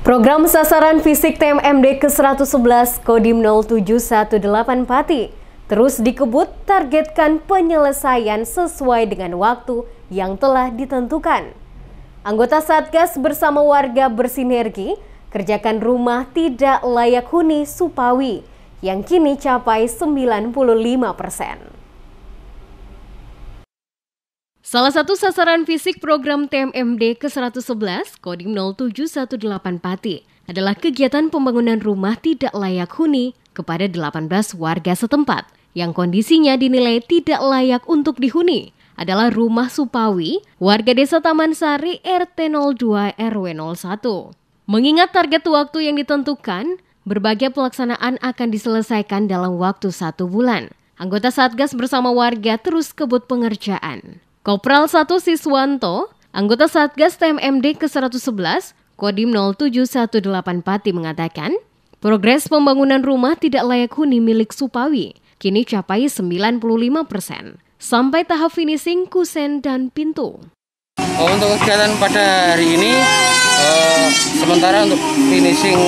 Program sasaran fisik TMMD ke-111 Kodim 0718 Pati terus dikebut targetkan penyelesaian sesuai dengan waktu yang telah ditentukan. Anggota Satgas bersama warga bersinergi kerjakan rumah tidak layak huni Supawi yang kini capai 95%. Salah satu sasaran fisik program TMMD ke-111 Kodim 0718 Pati adalah kegiatan pembangunan rumah tidak layak huni kepada 18 warga setempat yang kondisinya dinilai tidak layak untuk dihuni adalah rumah Supawi, warga desa Taman Sari RT 02 RW 01. Mengingat target waktu yang ditentukan, berbagai pelaksanaan akan diselesaikan dalam waktu 1 bulan. Anggota Satgas bersama warga terus kebut pengerjaan. Kopral 1 Siswanto, anggota Satgas TMMD ke-111, Kodim 0718 Pati mengatakan, progres pembangunan rumah tidak layak huni milik Supawi kini capai 95%, sampai tahap finishing kusen dan pintu. Untuk kegiatan pada hari ini, sementara untuk finishing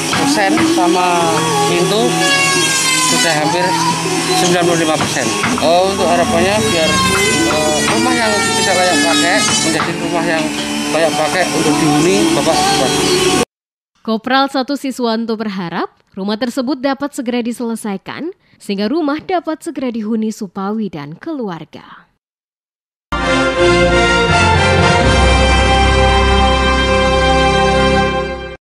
kusen sama pintu sudah hampir 95%. Untuk harapannya biar rumah yang tidak layak pakai menjadi rumah yang layak pakai untuk dihuni Bapak. Kopral 1 Siswanto berharap rumah tersebut dapat segera diselesaikan sehingga rumah dapat segera dihuni Supawi dan keluarga.